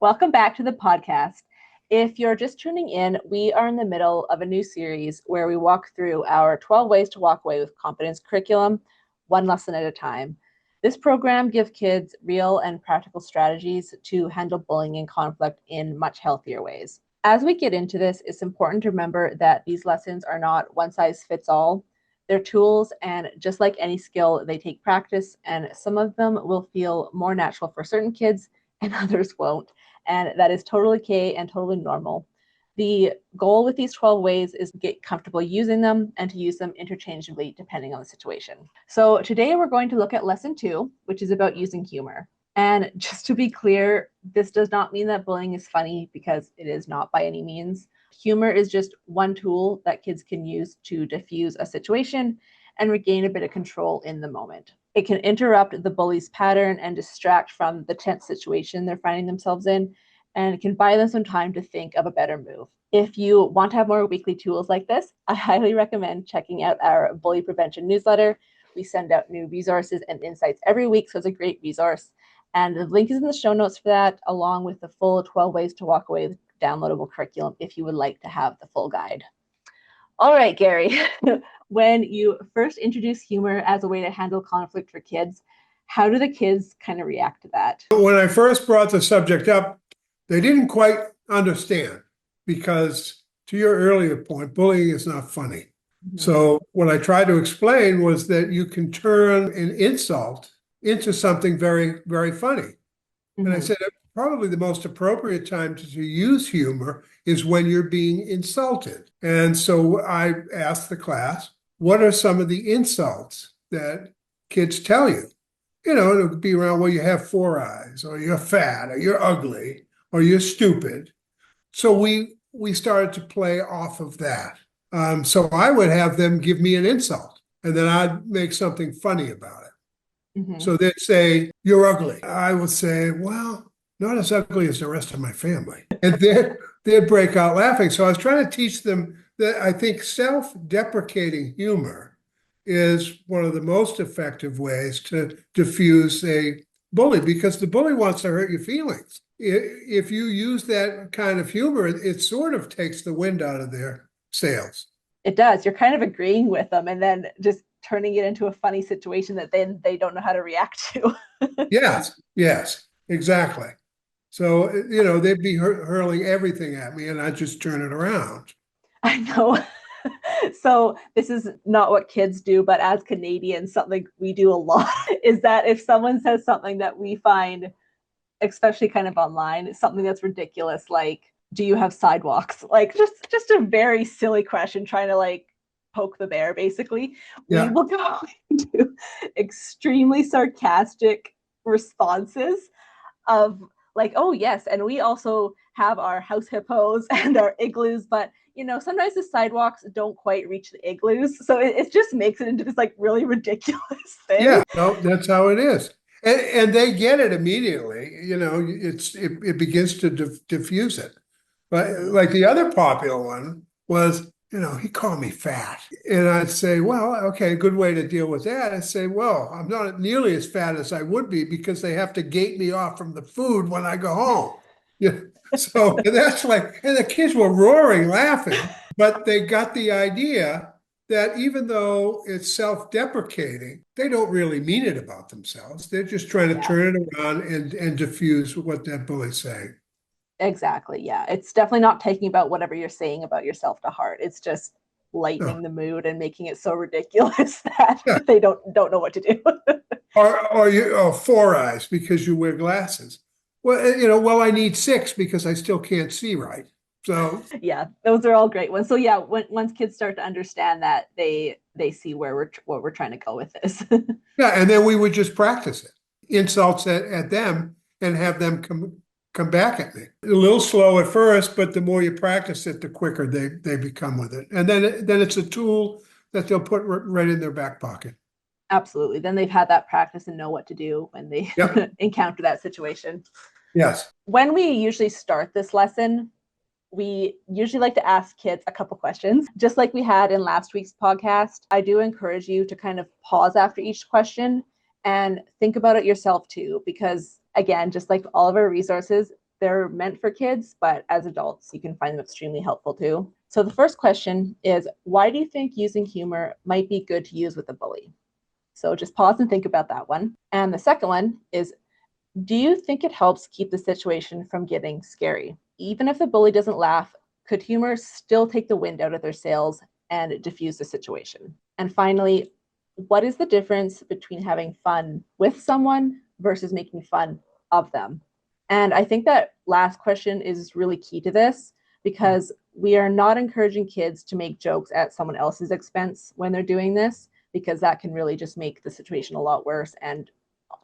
Welcome back to the podcast. If you're just tuning in, we are in the middle of a new series where we walk through our 12 ways to walk away with confidence curriculum, one lesson at a time. This program gives kids real and practical strategies to handle bullying and conflict in much healthier ways. As we get into this, it's important to remember that these lessons are not one size fits all. They're tools, and just like any skill, they take practice, and some of them will feel more natural for certain kids and others won't. And that is totally okay and totally normal. The goal with these 12 ways is to get comfortable using them and to use them interchangeably depending on the situation. So today we're going to look at lesson 2, which is about using humor. And just to be clear, this does not mean that bullying is funny, because it is not by any means. Humor is just one tool that kids can use to diffuse a situation and regain a bit of control in the moment. It can interrupt the bully's pattern and distract from the tense situation they're finding themselves in, and it can buy them some time to think of a better move. If you want to have more weekly tools like this, I highly recommend checking out our bully prevention newsletter. We send out new resources and insights every week, so it's a great resource. And the link is in the show notes for that, along with the full 12 ways to walk away with downloadable curriculum if you would like to have the full guide. All right, Gary, when you first introduce humor as a way to handle conflict for kids, how do the kids kind of react to that? When I first brought the subject up, they didn't quite understand, because to your earlier point, bullying is not funny. Mm-hmm. So what I tried to explain was that you can turn an insult into something very, very funny. Mm-hmm. And I said, probably the most appropriate time to use humor is when you're being insulted. And so I asked the class, what are some of the insults that kids tell you? You know, it would be around, well, you have 4 eyes, or you're fat, or you're ugly, or you're stupid. So we started to play off of that. So I would have them give me an insult, and then I'd make something funny about it. Mm-hmm. So they'd say, you're ugly. I would say, well, not as ugly as the rest of my family. And they'd break out laughing. So I was trying to teach them that I think self-deprecating humor is one of the most effective ways to diffuse a bully, because the bully wants to hurt your feelings. If you use that kind of humor, it sort of takes the wind out of their sails. It does. You're kind of agreeing with them and then just turning it into a funny situation that then they don't know how to react to. Yes, exactly. So, you know, they'd be hurling everything at me, and I'd just turn it around. I know. So this is not what kids do, but as Canadians, something we do a lot is that if someone says something that we find, especially kind of online, something that's ridiculous, like, do you have sidewalks? Like just a very silly question, trying to like poke the bear, basically. Yeah. We will go into extremely sarcastic responses of like, oh yes, and we also have our house hippos and our igloos, but you know, sometimes the sidewalks don't quite reach the igloos, so it just makes it into this like really ridiculous thing. Yeah, no, that's how it is, and they get it immediately. You know, it begins to diffuse it. But like the other popular one was, you know, he called me fat, and I'd say, well, okay, a good way to deal with that is say, well, I'm not nearly as fat as I would be because they have to gate me off from the food when I go home. Yeah. So that's like, and the kids were roaring laughing, but they got the idea that even though it's self-deprecating, they don't really mean it about themselves. They're just trying to turn it around and diffuse what that bully's saying. Exactly. Yeah. It's definitely not taking about whatever you're saying about yourself to heart. It's just lightening the mood and making it so ridiculous that they don't know what to do. or you 4 eyes because you wear glasses. Well, you know, well, I need 6 because I still can't see right. So yeah, those are all great ones. So yeah, once kids start to understand that, they see what we're trying to go with this. Yeah, and then we would just practice it, insults at them, and have them come back at me. A little slow at first, but the more you practice it, the quicker they become with it. And then it's a tool that they'll put right in their back pocket. Absolutely. Then they've had that practice and know what to do when they encounter that situation. Yes. When we usually start this lesson, we usually like to ask kids a couple questions, just like we had in last week's podcast. I do encourage you to kind of pause after each question and think about it yourself too, because again, just like all of our resources, they're meant for kids, but as adults, you can find them extremely helpful too. So the first question is, why do you think using humor might be good to use with a bully? So just pause and think about that one. And the second one is, do you think it helps keep the situation from getting scary? Even if the bully doesn't laugh, could humor still take the wind out of their sails and diffuse the situation? And finally, what is the difference between having fun with someone versus making fun of them? And I think that last question is really key to this, because we are not encouraging kids to make jokes at someone else's expense when they're doing this, because that can really just make the situation a lot worse and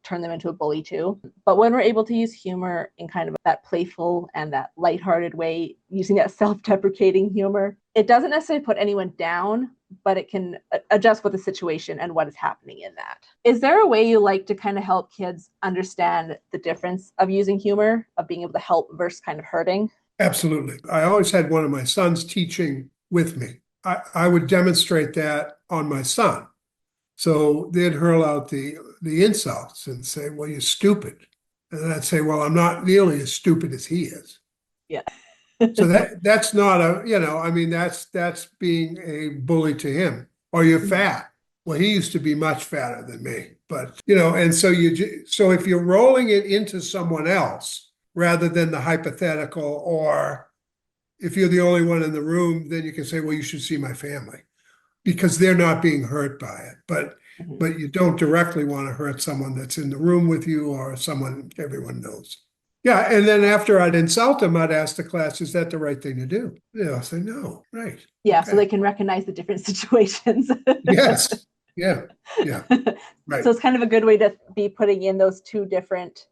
turn them into a bully too. But when we're able to use humor in kind of that playful and that lighthearted way, using that self-deprecating humor, it doesn't necessarily put anyone down, but it can adjust with the situation and what is happening in that. Is there a way you like to kind of help kids understand the difference of using humor, of being able to help versus kind of hurting? Absolutely. I always had one of my sons teaching with me. I would demonstrate that on my son. So they'd hurl out the insults and say, well, you're stupid. And then I'd say, well, I'm not nearly as stupid as he is. Yeah. So that's not I mean, that's being a bully to him. Or you're fat. Well, he used to be much fatter than me. But, and so so if you're rolling it into someone else rather than the hypothetical, or if you're the only one in the room, then you can say, well, you should see my family, because they're not being hurt by it. But you don't directly want to hurt someone that's in the room with you or someone everyone knows. Yeah, and then after I'd insult them, I'd ask the class, is that the right thing to do? I'll say, no, right. Yeah, okay. So they can recognize the different situations. Yes, yeah, right. So it's kind of a good way to be putting in those two different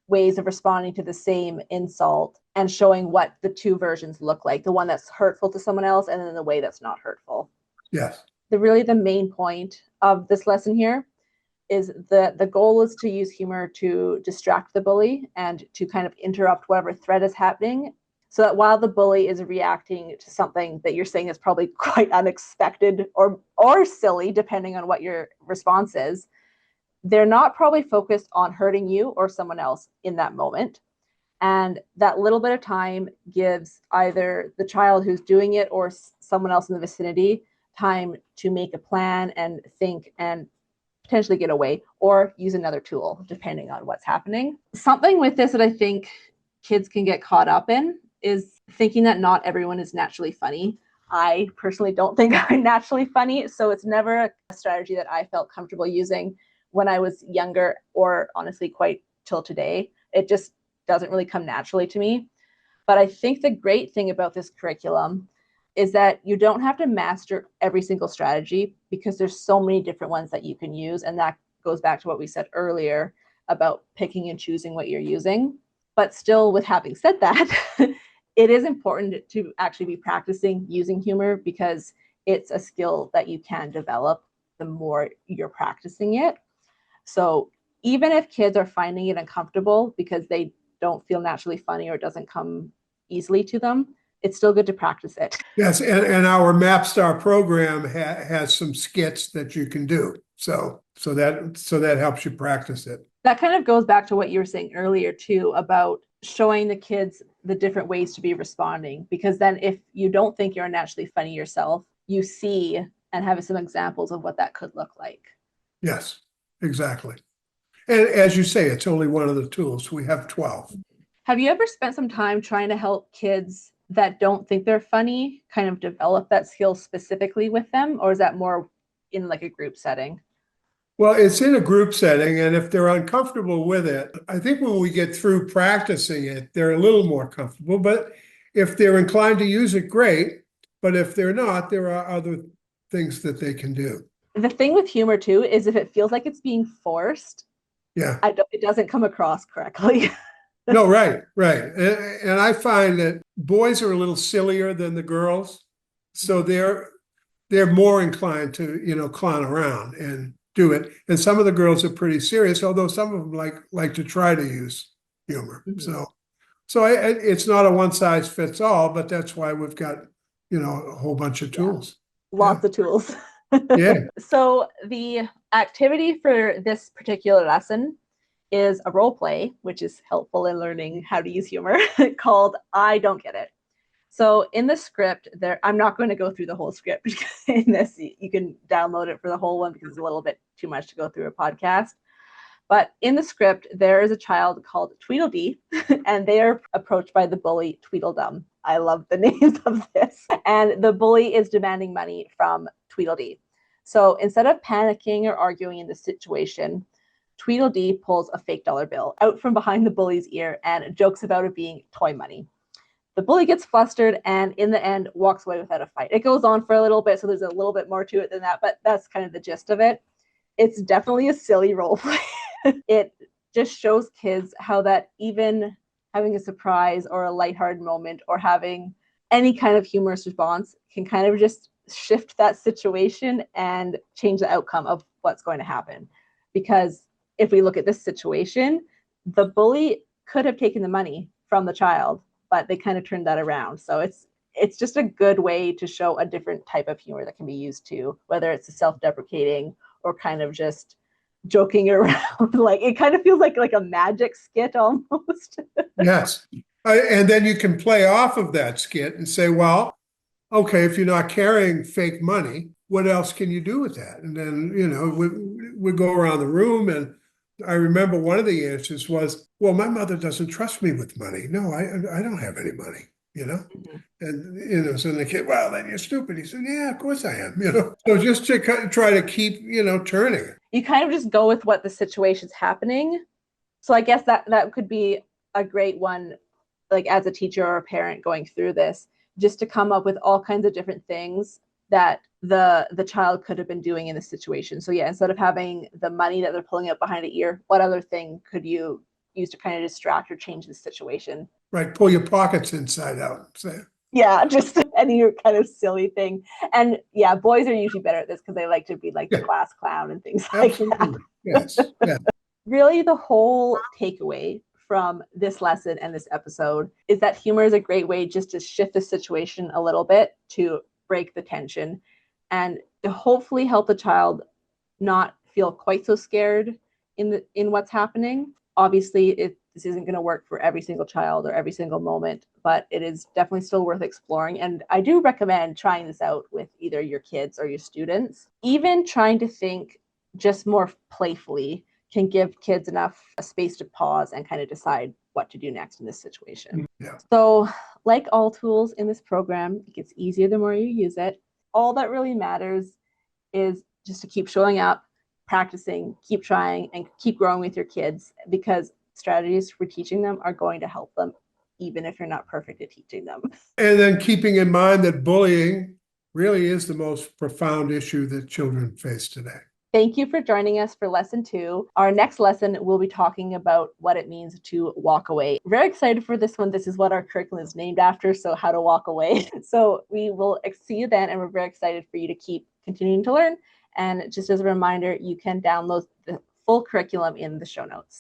ways of responding to the same insult and showing what the two versions look like, the one that's hurtful to someone else and then the way that's not hurtful. Yes. The main point of this lesson here is the goal is to use humor to distract the bully and to kind of interrupt whatever threat is happening, so that while the bully is reacting to something that you're saying is probably quite unexpected or silly, depending on what your response is, they're not probably focused on hurting you or someone else in that moment. And that little bit of time gives either the child who's doing it or someone else in the vicinity time to make a plan and think and potentially get away or use another tool, depending on what's happening. Something with this that I think kids can get caught up in is thinking that not everyone is naturally funny. I personally don't think I'm naturally funny, so it's never a strategy that I felt comfortable using when I was younger, or honestly quite till today. It just doesn't really come naturally to me. But I think the great thing about this curriculum is that you don't have to master every single strategy, because there's so many different ones that you can use. And that goes back to what we said earlier about picking and choosing what you're using. But still, with having said that, it is important to actually be practicing using humor, because it's a skill that you can develop the more you're practicing it. So even if kids are finding it uncomfortable because they don't feel naturally funny or it doesn't come easily to them, it's still good to practice it. Yes, and our MapStar program has some skits that you can do. So that helps you practice it. That kind of goes back to what you were saying earlier too, about showing the kids the different ways to be responding, because then if you don't think you're naturally funny yourself, you see and have some examples of what that could look like. Yes, exactly. And as you say, it's only one of the tools. We have 12. Have you ever spent some time trying to help kids that don't think they're funny kind of develop that skill specifically with them, or is that more in like a group setting? Well, it's in a group setting, and if they're uncomfortable with it, I think when we get through practicing it, they're a little more comfortable. But if they're inclined to use it, great. But if they're not, there are other things that they can do. The thing with humor too is if it feels like it's being forced, Yeah. it doesn't come across correctly. No, right. And I find that boys are a little sillier than the girls. So they're more inclined to, clown around and do it. And some of the girls are pretty serious, although some of them like to try to use humor. Mm-hmm. So it's not a one size fits all, but that's why we've got, a whole bunch of tools. Lots of tools. Yeah. So the activity for this particular lesson is a role play, which is helpful in learning how to use humor, called I Don't Get It. So in the script, I'm not going to go through the whole script in this. You can download it for the whole one because it's a little bit too much to go through a podcast. But in the script, there is a child called Tweedledee, and they are approached by the bully Tweedledum. I love the names of this. And the bully is demanding money from Tweedledee. So instead of panicking or arguing in the situation, Tweedledee pulls a fake dollar bill out from behind the bully's ear and jokes about it being toy money. The bully gets flustered and in the end walks away without a fight. It goes on for a little bit, so there's a little bit more to it than that, but that's kind of the gist of it. It's definitely a silly role play. It just shows kids how that even having a surprise or a lighthearted moment or having any kind of humorous response can kind of just shift that situation and change the outcome of what's going to happen. Because if we look at this situation, the bully could have taken the money from the child, but they kind of turned that around. So it's just a good way to show a different type of humor that can be used too, whether it's a self-deprecating or kind of just joking around. Like it kind of feels like a magic skit almost. Yes. And then you can play off of that skit and say, well, okay, if you're not carrying fake money, what else can you do with that? And then, we go around the room, and I remember one of the answers was, well, my mother doesn't trust me with money. No, I don't have any money, Mm-hmm. And, so the kid, well, then you're stupid. He said, yeah, of course I am. So just to try to keep, turning it. You kind of just go with what the situation's happening. So I guess that could be a great one, like as a teacher or a parent going through this, just to come up with all kinds of different things that the child could have been doing in the situation. So yeah, instead of having the money that they're pulling out behind the ear, what other thing could you use to kind of distract or change the situation? Right, pull your pockets inside out. Say. Yeah, just any kind of silly thing. And yeah, boys are usually better at this because they like to be like the class clown and things like that. Absolutely. Yes. Yeah. Really, the whole takeaway from this lesson and this episode is that humor is a great way just to shift the situation a little bit, to break the tension, and to hopefully help the child not feel quite so scared in what's happening. Obviously, this isn't going to work for every single child or every single moment, but it is definitely still worth exploring. And I do recommend trying this out with either your kids or your students. Even trying to think just more playfully can give kids enough space to pause and kind of decide what to do next in this situation. Yeah. So, like all tools in this program, it gets easier the more you use it. All that really matters is just to keep showing up, practicing, keep trying, and keep growing with your kids, because strategies for teaching them are going to help them, even if you're not perfect at teaching them. And then keeping in mind that bullying really is the most profound issue that children face today. Thank you for joining us for lesson 2. Our next lesson, we'll be talking about what it means to walk away. Very excited for this one. This is what our curriculum is named after, so how to walk away. So we will see you then, and we're very excited for you to keep continuing to learn. And just as a reminder, you can download the full curriculum in the show notes.